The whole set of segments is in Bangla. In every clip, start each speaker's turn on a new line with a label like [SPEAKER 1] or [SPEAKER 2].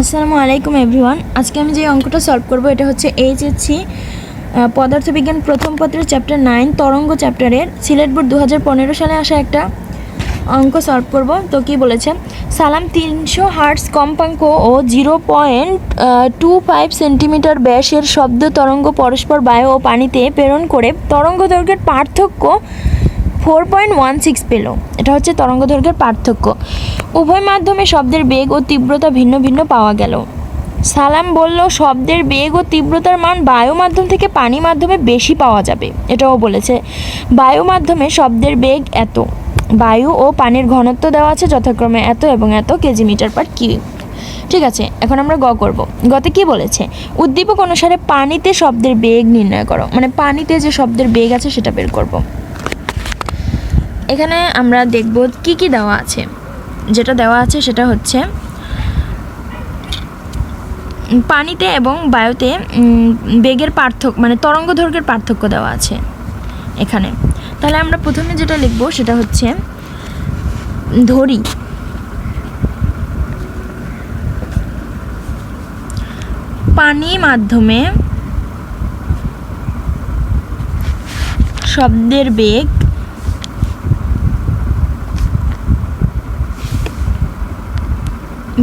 [SPEAKER 1] আসসালামু আলাইকুম এভরিওয়ান। আজকে আমি যে অঙ্কটা সলভ করব এটা হচ্ছে এইচএসসি পদার্থবিজ্ঞান প্রথম পত্রের চ্যাপ্টার 9 তরঙ্গ চ্যাপ্টারের সিলেট বোর্ড 2015 সালে আসা একটা অঙ্ক সলভ করব। তো কি বলেছে, সালাম 300 হার্টজ কম্পাঙ্ক ও 0.25 সেন্টিমিটার ব্যাসের শব্দ তরঙ্গ পরস্পর বায়ু ও পানিতে প্রেরণ করে তরঙ্গ দৈর্ঘ্যের পার্থক্য 4.16 পেল। এটা হচ্ছে তরঙ্গ দৈর্ঘ্যের পার্থক্য। উভয় মাধ্যমে শব্দের বেগ ও তীব্রতা ভিন্ন ভিন্ন পাওয়া গেল। সালাম বলল শব্দের বেগ ও তীব্রতার মান বায়ু মাধ্যম থেকে পানি মাধ্যমে বেশি পাওয়া যাবে। এটাও বলেছে বায়ু মাধ্যমে শব্দের বেগ এত, বায়ু ও পানির ঘনত্ব দেওয়া আছে যথাক্রমে এত এবং এত কেজি মিটার পার কিউব। ঠিক আছে, এখন আমরা গ করব। গতে কি বলেছে, উদ্দীপক অনুসারে পানিতে শব্দের বেগ নির্ণয় করো, মানে পানিতে যে শব্দের বেগ আছে সেটা বের করব। এখানে আমরা দেখব কি কি দেওয়া আছে। যেটা দেওয়া আছে সেটা হচ্ছে পানিতে এবং বায়ুতে বেগের পার্থক্য, মানে তরঙ্গ দৈর্ঘ্যের পার্থক্য দেওয়া আছে এখানে। তাহলে আমরা প্রথমে যেটা লিখব সেটা হচ্ছে ধরি পানি মাধ্যমে শব্দের বেগ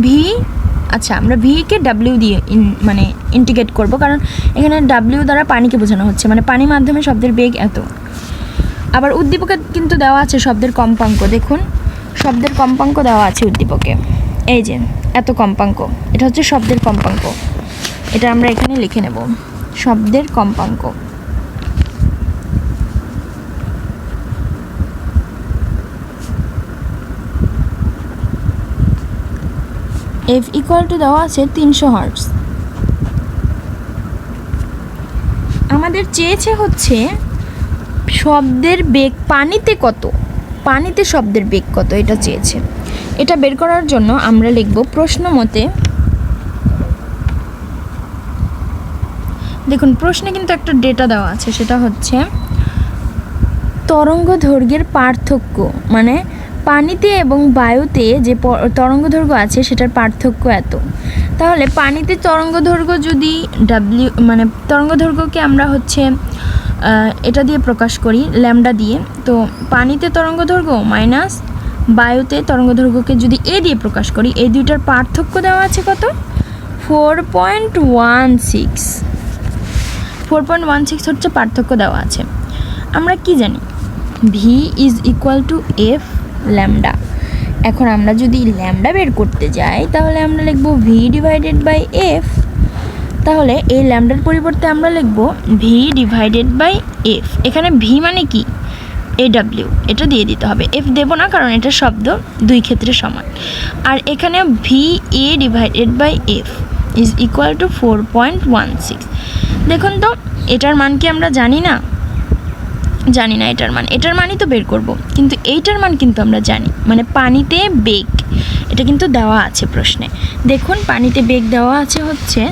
[SPEAKER 1] ভি, আচ্ছা আমরা ভিকে ডাব্লিউ দিয়ে মানে ইন্টিগ্রেট করব, কারণ এখানে ডাব্লিউ দ্বারা পানিকে বোঝানো হচ্ছে, মানে পানি মাধ্যমে শব্দের বেগ এত। আবার উদ্দীপকে কিন্তু দেওয়া আছে শব্দের কম্পাঙ্ক, দেখুন শব্দের কম্পাঙ্ক দেওয়া আছে উদ্দীপকে, এই যে এত কম্পাঙ্ক, এটা হচ্ছে শব্দের কম্পাঙ্ক। এটা আমরা এখানে লিখে নেব শব্দের কম্পাঙ্ক। এফ ইকুয়াল টু দেওয়া আছে 300 হার্টজ। আমাদের চেয়েছে হচ্ছে শব্দের বেগ পানিতে কত, পানিতে শব্দের বেগ কত এটা চেয়েছে। এটা বের করার জন্য আমরা লিখব প্রশ্ন মতে, দেখুন প্রশ্নে কিন্তু একটা ডেটা দেওয়া আছে, সেটা হচ্ছে তরঙ্গ দৈর্ঘ্যের পার্থক্য, মানে পানিতে এবং বায়ুতে যে তরঙ্গ দৈর্ঘ্য আছে সেটার পার্থক্য এত। তাহলে পানিতে তরঙ্গ দৈর্ঘ্য যদি ডাব্লিউ, মানে তরঙ্গ দৈর্ঘ্যকে আমরা হচ্ছে এটা দিয়ে প্রকাশ করি ল্যামডা দিয়ে, তো পানিতে তরঙ্গ দৈর্ঘ্য মাইনাস বায়ুতে তরঙ্গ দৈর্ঘ্যকে যদি এ দিয়ে প্রকাশ করি, এই দুইটার পার্থক্য দেওয়া আছে কত, 4.16 হচ্ছে পার্থক্য দেওয়া আছে। আমরা কি জানি, V is equal two F lambda. এখন আমরা যদি ল্যামডা বের করতে যাই তাহলে আমরা লিখব ভি ডিভাইডেড বাই এফ। তাহলে এই ল্যামডার পরিবর্তে আমরা লিখব ভি ডিভাইডেড বাই এফ। এখানে ভি মানে কি, এ ডাব্লিউ, এটা দিয়ে দিতে হবে, এফ দেব না কারণ এটা শব্দ দুই ক্ষেত্রে সমান। আর এখানে V A divided by F is equal to 4.16। দেখুন তো এটার মান কি আমরা জানি না, জানি না এটার মান, এটার মানই তো বের করব, কিন্তু এইটার মান কিন্তু আমরা জানি, মানে পানিতে বেগ এটা কিন্তু দেওয়া আছে প্রশ্নে। দেখুন পানিতে বেগ দেওয়া আছে হচ্ছে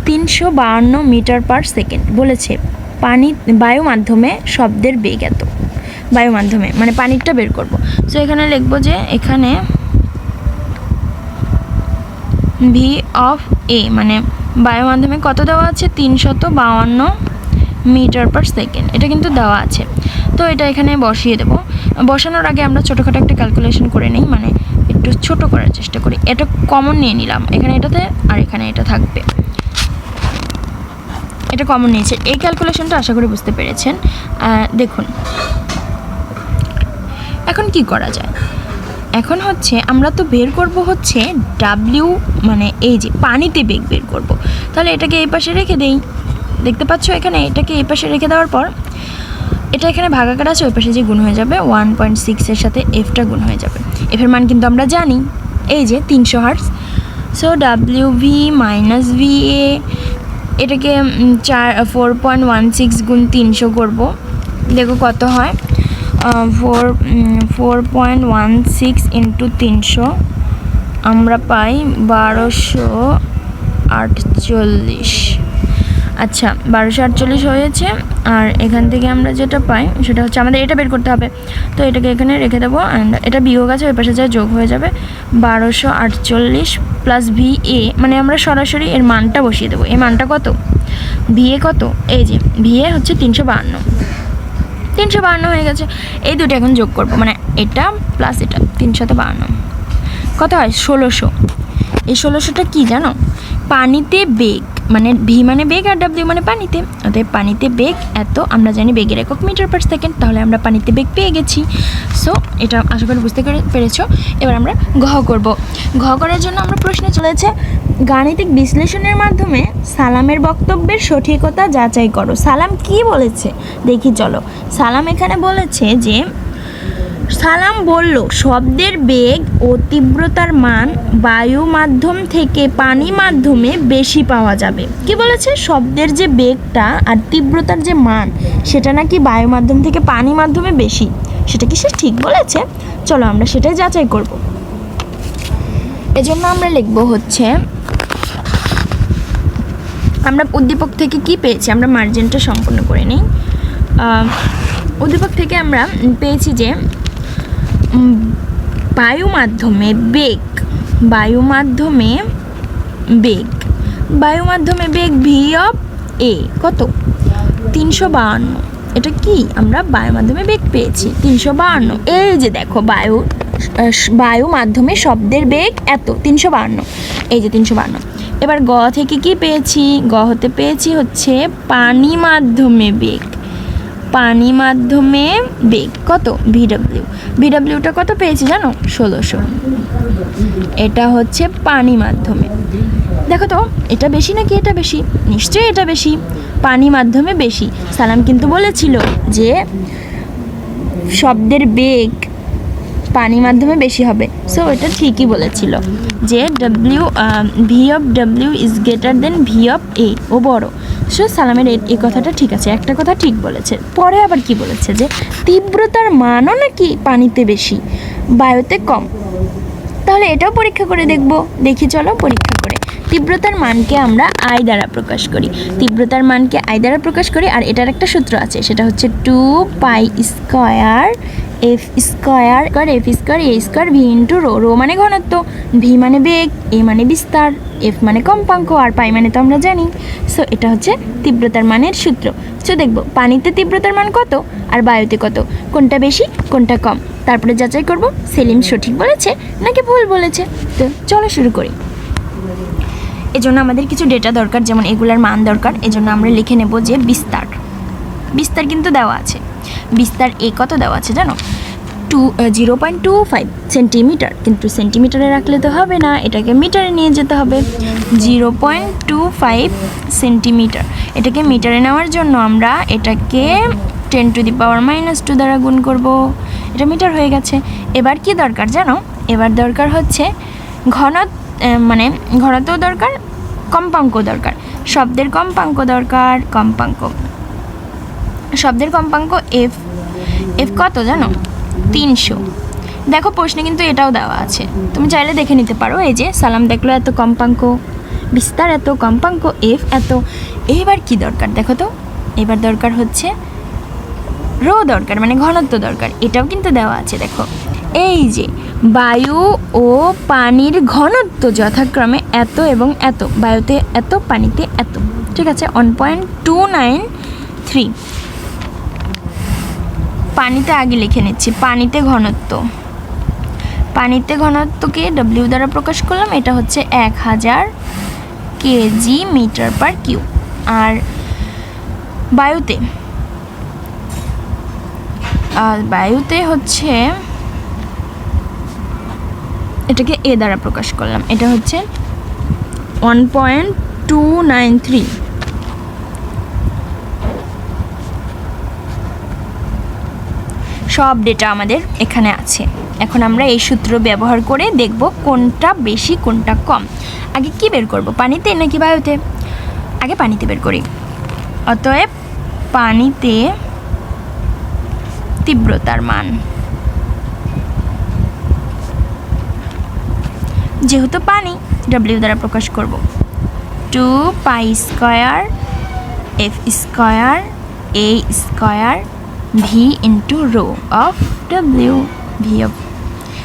[SPEAKER 1] 352 মিটার পার সেকেন্ড। বলেছে পানি বায়ু মাধ্যমে শব্দের বেগ এত, বায়ু মাধ্যমে মানে পানিরটা বের করব। তো এখানে লিখব যে এখানে ভি অফ এ মানে বায়ু মাধ্যমে কত দেওয়া আছে, 352 মিটার পার সেকেন্ড, এটা কিন্তু দেওয়া আছে। তো এটা এখানে বসিয়ে দেব। বসানোর আগে আমরা ছোটোখাটো একটা ক্যালকুলেশন করে নিই, মানে একটু ছোট করার চেষ্টা করি। এটা কমন নিয়ে নিলাম এখানে এটাতে, আর এখানে এটা থাকবে, এটা কমন নিয়েছে। এই ক্যালকুলেশনটা আশা করি বুঝতে পেরেছেন। দেখুন এখন কি করা যায়, এখন হচ্ছে আমরা তো বের করব হচ্ছে ডাব্লিউ, মানে এই যে পানিতে বেগ বের করব। তাহলে এটাকে এই পাশে রেখে দেই, দেখতে পাচ্ছ এখানে এটাকে এই পাশে রেখে দেওয়ার পর এটা এখানে ভাগাকার আছে, ওই পাশে যে গুণ হয়ে যাবে 1.6 এর সাথে এফটা গুণ হয়ে যাবে। এফের মান কিন্তু আমরা জানি, এই যে 300 hertz. So W V minus V A, এটাকে 4.16 গুণ 300 করব, দেখো কত হয়, 4.16 ইন্টু 300 আমরা পাই 1248। আচ্ছা 1248 হয়েছে, আর এখান থেকে আমরা যেটা পাই সেটা হচ্ছে আমাদের এটা বের করতে হবে। তো এটাকে এখানে রেখে দেবো, অ্যান্ড এটা বিয়োগ আছে ওই পাশে যা যোগ হয়ে যাবে 1248 প্লাস ভি এ, মানে আমরা সরাসরি এর মানটা বসিয়ে দেবো। এই মানটা কত, ভি এ কত, এই যে ভি এ হচ্ছে 352 হয়ে গেছে। এই দুটো এখন যোগ করবো, মানে এটা প্লাস এটা 352 কত হয় 1600। এই 1600টা কী জানো, পানিতে বেগ, মানে ভি মানে বেগ আর ডাব্লিউ মানে পানিতে, অতএব পানিতে বেগ এত, আমরা জানি বেগের একক মিটার পার সেকেন্ড, তাহলে আমরা পানিতে বেগ পেয়ে গেছি। সো এটা আশা করি বুঝতে পেরেছো। এবার আমরা ঘ করব। ঘ করার জন্য আমরা প্রশ্নে চলেছে গাণিতিক বিশ্লেষণের মাধ্যমে সালামের বক্তব্যের সঠিকতা যাচাই করো। সালাম কি বলেছে দেখি চলো। সালাম এখানে বলেছে যে, সালাম বলল শব্দের বেগ ও তীব্রতার মান বায়ু মাধ্যম থেকে পানি মাধ্যমে বেশি পাওয়া যাবে। কি বলেছে, শব্দের যে বেগটা আর তীব্রতার যে মান সেটা নাকি বায়ু মাধ্যম থেকে পানি মাধ্যমে বেশি। সেটা কি সে ঠিক বলেছে? চলো আমরা সেটাই যাচাই করব। এজন্য আমরা লিখব হচ্ছে, আমরা উদ্দীপক থেকে কি পেয়েছি, আমরা মার্জিনটা সম্পূর্ণ করে নিই। উদ্দীপক থেকে আমরা পেয়েছি যে বায়ু মাধ্যমে বেগ ভি অফ এ কত 352। এটা কি আমরা বায়ু মাধ্যমে বেগ পেয়েছি 352। এই যে দেখো বায়ু মাধ্যমে শব্দের বেগ এত 352, এই যে 352। এবার গ থেকে কি পেয়েছি, গ হতে পেয়েছি হচ্ছে পানি মাধ্যমে বেগ কত ভিডব্লিউটা কত পেয়েছি জানো 1600। এটা হচ্ছে পানি মাধ্যমে। দেখো তো এটা বেশি নাকি এটা বেশি, নিশ্চয়ই এটা বেশি, পানি মাধ্যমে বেশি। সালাম কিন্তু বলেছিল যে শব্দের বেগ পানি মাধ্যমে বেশি হবে, সো এটা ঠিকই বলেছিল যে V of W is greater than V of A, ও বড়। সো সালামের এই কথাটা ঠিক আছে, একটা কথা ঠিক বলেছে। পরে আবার কি বলেছে যে তীব্রতার মানও নাকি পানিতে বেশি বায়ুতে কম। তাহলে এটাও পরীক্ষা করে দেখি চলো পরীক্ষা করে। তীব্রতার মানকে আমরা আই দ্বারা প্রকাশ করি, আর এটার একটা সূত্র আছে, সেটা হচ্ছে 2 স্কয়ার এফ স্কয়ার এ স্কয়ার ভি ইন্টু রো মানে ঘনত্ব, ভি মানে বেগ, এ মানে বিস্তার, এফ মানে কম্পাঙ্ক, আর পাই মানে তো আমরা জানি। সো এটা হচ্ছে তীব্রতার মানের সূত্র। সো দেখব পানিতে তীব্রতার মান কত আর বায়ুতে কত, কোনটা বেশি কোনটা কম, তারপরে যাচাই করব সেলিম সঠিক বলেছে নাকি ভুল বলেছে। তো চলো শুরু করি। এজন্য আমাদের কিছু ডেটা দরকার, যেমন এগুলার মান দরকার। এজন্য আমরা লিখে নেব যে বিস্তার কিন্তু দেওয়া আছে। বিস্তার এ কত দেওয়া আছে জানো, 0.25 সেন্টিমিটার, কিন্তু সেন্টিমিটারে রাখলে তো হবে না, এটাকে মিটারে নিয়ে যেতে হবে। 0.25 সেন্টিমিটার, এটাকে মিটারে নেওয়ার জন্য আমরা এটাকে 10⁻² দ্বারা গুণ করব, এটা মিটার হয়ে গেছে। এবার কি দরকার জানো, এবার দরকার হচ্ছে ঘনত্ব দরকার, কম্পাঙ্ক দরকার, শব্দের কম্পাঙ্ক দরকার, শব্দের কম্পাঙ্ক এফ কত জানো 300। দেখো প্রশ্নে কিন্তু এটাও দেওয়া আছে, তুমি চাইলে দেখে নিতে পারো। এই যে সালাম দেখলো এত কম্পাঙ্ক, বিস্তার এত, কম্পাঙ্ক এফ এত। এবার কি দরকার দেখো তো, এবার দরকার হচ্ছে রো দরকার, মানে ঘনত্ব দরকার, এটাও কিন্তু দেওয়া আছে। দেখো এই যে বায়ু ও পানির ঘনত্ব যথাক্রমে এত এবং এত, বায়ুতে এত পানিতে এত, ঠিক আছে 1.293। পানিতে আগে লিখে নিচ্ছি, পানিতে ঘনত্বকে ডব্লিউ দ্বারা প্রকাশ করলাম, এটা হচ্ছে 1000 কেজি মিটার পার কিউব। আর বায়ুতে হচ্ছে এটাকে এ দ্বারা প্রকাশ করলাম, এটা হচ্ছে 1.293। সব ডেটা আমাদের এখানে আছে। এখন আমরা এই সূত্র ব্যবহার করে দেখব কোনটা বেশি কোনটা কম। আগে কি বের করব, পানিতে নাকি বায়ুতে? আগে পানিতে বের করি। অতএব পানিতে তীব্রতার মান, যেহেতু পানি, ডব্লিউ দ্বারা প্রকাশ করব 2 pi square F square A square V into rho of W, V of,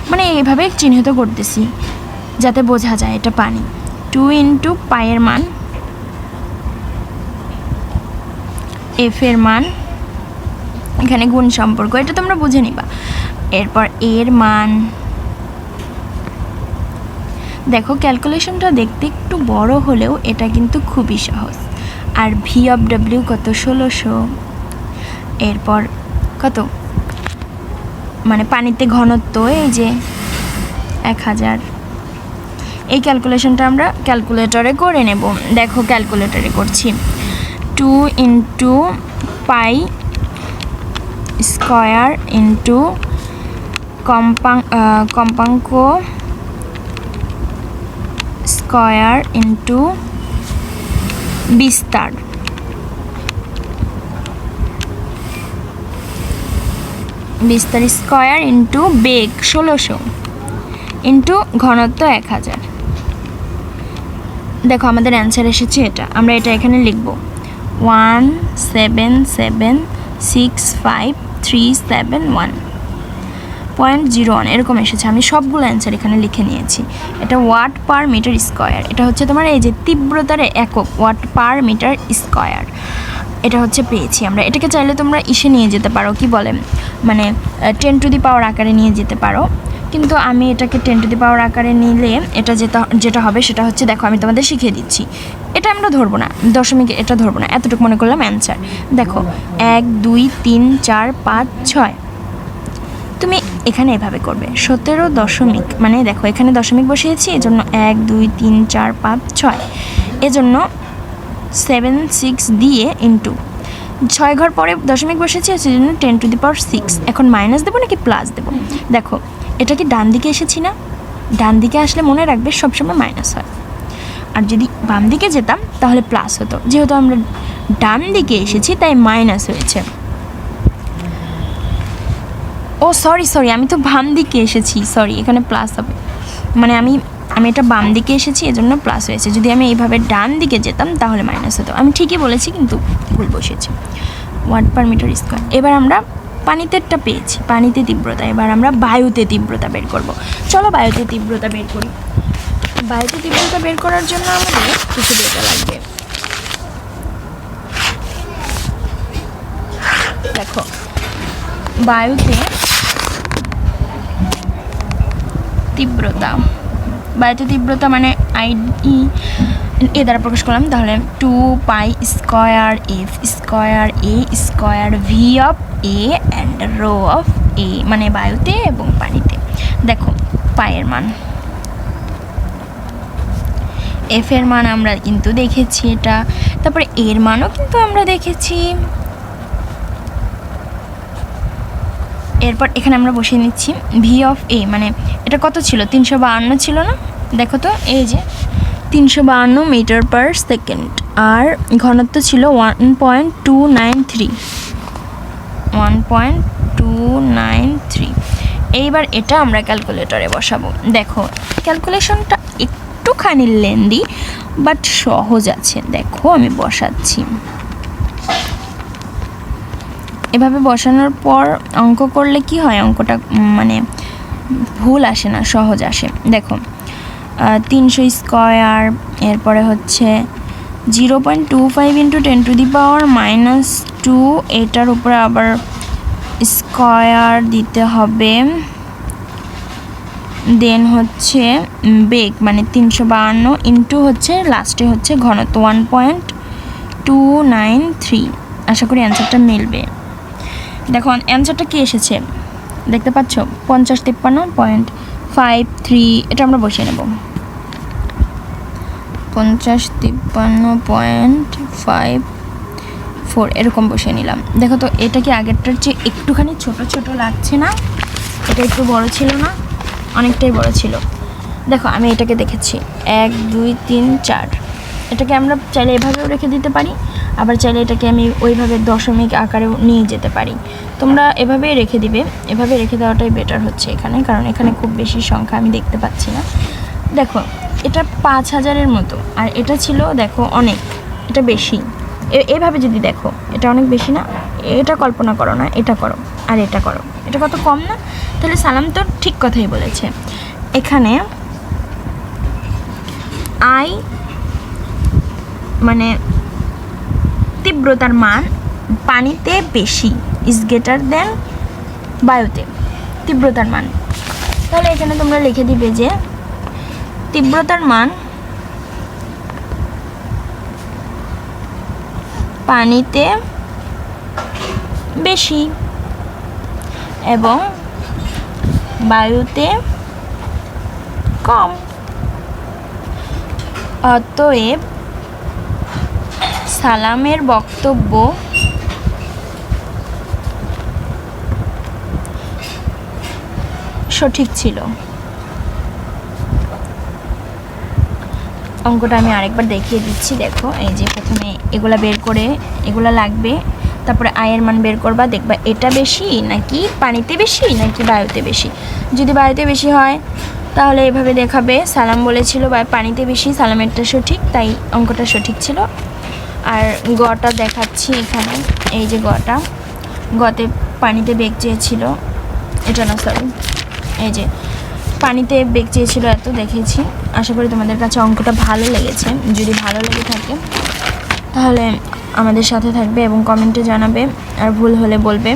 [SPEAKER 1] মানে এইভাবে চিহ্নিত করতেছি যাতে বোঝা যায় এটা পানি। 2 ইন্টু পায়ের মান, এফ এর মান, এখানে গুণ সম্পর্ক, এটা তোমরা বুঝে নিবা। এরপর এর মান, দেখো ক্যালকুলেশনটা দেখতে একটু বড় হলেও এটা কিন্তু খুবই সহজ। আর ভি অফ ডাব্লিউ কত, 1600। এরপর কত, মানে পানিতে ঘনত্ব এই যে 1000। এই ক্যালকুলেশনটা আমরা ক্যালকুলেটরে করে নেব। দেখো ক্যালকুলেটরে করছি। 2 ইন্টু পাই স্কোয়ার ইন্টু কম্পাঙ্ক স্কোয়ার ইন্টু বিস্তার, বিস্তার স্কোয়ার ইন্টু বেগ 1600 ইন্টু ঘনত্ব 1000। দেখো আমাদের অ্যান্সার এসেছে এটা। আমরা এটা এখানে লিখব 177653710.01 এরকম এসেছে। আমি সবগুলো অ্যান্সার এখানে লিখে নিয়েছি। এটা ওয়াট পার মিটার স্কোয়ার, এটা হচ্ছে তোমার এই যে তীব্রতার একক, ওয়াট পার মিটার স্কোয়ার, এটা হচ্ছে পেয়েছি আমরা। এটাকে চাইলে তোমরা ইসে নিয়ে যেতে পারো, কি বলে মানে 10 টু দি পাওয়ার আকারে নিয়ে যেতে পারো, কিন্তু আমি এটাকে 10 টু দি পাওয়ার আকারে নিলে এটা যেটা হবে সেটা হচ্ছে, দেখো আমি তোমাদের শিখিয়ে দিচ্ছি, এটা আমরা ধরবো না, দশমিক এটা ধরবো না, এতটুকু মনে করলাম অ্যান্সার। দেখো 1 2 3 4 5 6, তুমি এখানে এভাবে করবে 17 দশমিক, মানে দেখো এখানে দশমিক বসিয়েছি এজন্য 1 2 3 4 5 6, এজন্য 7 6 দিয়ে ইন্টু 6 ঘর পরে দশমিক বসেছি সেজন্য 10 টু দি পাওয়ার 6। এখন মাইনাস দেবো নাকি প্লাস দেবো? দেখো এটা কি ডান দিকে এসেছি না, ডান দিকে আসলে মনে রাখবে সবসময় মাইনাস হয়, আর যদি বাম দিকে যেতাম তাহলে প্লাস হতো। যেহেতু আমরা ডান দিকে এসেছি তাই মাইনাস হয়েছে। ও সরি আমি তো বাম দিকে এসেছি, সরি এখানে প্লাস হবে, মানে আমি এটা বাম দিকে এসেছি এজন্য প্লাস হয়েছে। যদি আমি এইভাবে ডান দিকে যেতাম তাহলে মাইনাস হতো। আমি ঠিকই বলেছি কিন্তু ভুল বসেছি। Watt per metre square. এবার আমরা পানিতেরটা পেয়েছি, পানিতে তীব্রতা। এবার আমরা বায়ুতে তীব্রতা বের করব। চলো বায়ুতে তীব্রতা বের করি। বায়ুতে তীব্রতা বের করার জন্য আমাদের কিছু ডেটা লাগবে। দেখো বায়ুতে তীব্রতা, বায়ুতে তীব্রতা মানে এ দ্বারা প্রকাশ করলাম, তাহলে 2 pi square F square A square V of A and rho of A, মানে বায়ুতে এবং পানিতে। দেখো পায়ের মান, এফ এর মান আমরা কিন্তু দেখেছি এটা, তারপরে এর মানও কিন্তু আমরা দেখেছি। এরপর এখানে আমরা বসিয়ে নিচ্ছি ভি অফ এ, মানে এটা কত ছিল, 352 ছিল না? দেখো তো এই যে 352 মিটার পার সেকেন্ড, আর ঘনত্ব ছিল 1.293। এইবার এটা আমরা ক্যালকুলেটরে বসাবো। দেখো ক্যালকুলেশনটা একটুখানি লেন্দি বাট সহজ আছে। দেখো আমি বসাচ্ছি, এভাবে বসানোর পর অঙ্ক করলে কি হয়, অঙ্কটা মানে ভুল আসে না, সহজ আসে। দেখো 300 স্কোয়ার, এরপরে হচ্ছে 0.25 ইন্টু 10 টু দি পাওয়ার -2, এটার উপরে আবার স্কোয়ার দিতে হবে। দেন হচ্ছে বেগ মানে 352 ইন্টু হচ্ছে লাস্টে হচ্ছে ঘনত্ব 1.293। আশা করি অ্যান্সারটা মিলবে। দেখো অ্যান্সারটা কি এসেছে দেখতে পাচ্ছ, 5053.53। এটা আমরা বসিয়ে নেব 5053.54 এরকম বসিয়ে নিলাম। দেখো তো এটা কি আগেরটার চেয়ে একটুখানি ছোট ছোট লাগছে না? এটা একটু বড় ছিল না? অনেকটাই বড় ছিল। দেখো আমি এটাকে দেখেছি 1 2 3 4, এটাকে আমরা চাইলে এভাবেও রেখে দিতে পারি, আবার চাইলে এটাকে আমি ওইভাবে দশমিক আকারেও নিয়ে যেতে পারি। তোমরা এভাবেই রেখে দিবে, এভাবে রেখে দেওয়াটাই বেটার হচ্ছে এখানে, কারণ এখানে খুব বেশি সংখ্যা আমি দেখতে পাচ্ছি না। দেখো এটা 5000-এর মতো, আর এটা ছিল দেখো অনেক, এটা বেশি, এভাবে যদি দেখো, এটা অনেক বেশি না? এটা কল্পনা করো না, এটা করো আর এটা করো, এটা কত কম না? তাহলে সালাম তো ঠিক কথাই বলেছে। এখানে আই মানে তীব্রতার মান পানিতে বেশি, ইজ গ্রেটার দেন বায়ুতে, তীব্রতার মান। তাহলে এখানে তোমরা লিখে দিবে যে তীব্রতার মান পানিতে বেশি এবং বায়ুতে কম। অতএব সালামের বক্তব্য সঠিক ছিল। অঙ্কটা আমি আরেকবার দেখিয়ে দিচ্ছি, দেখো। এই যে প্রথমে এগুলা বের করে, এগুলা লাগবে, তারপরে আয়ের মান বের করবা, দেখবা এটা বেশি নাকি পানিতে বেশি নাকি বায়ুতে বেশি। যদি বায়ুতে বেশি হয় তাহলে এভাবে দেখাবে সালাম বলেছিল বা পানিতে বেশি, সালামেরটা সঠিক, তাই অঙ্কটা সঠিক ছিল। আর গটা দেখাচ্ছি এখানে, এই যে গতে পানিতে বেগ চেয়েছিল, এটা না সরি, এই যে পানিতে বেগ চেয়েছিল এত দেখেছি। আশা করি তোমাদের কাছে অঙ্কটা ভালো লেগেছে। যদি ভালো লেগে থাকে তাহলে আমাদের সাথে থাকবে এবং কমেন্টে জানাবে, আর ভুল হলে বলবে।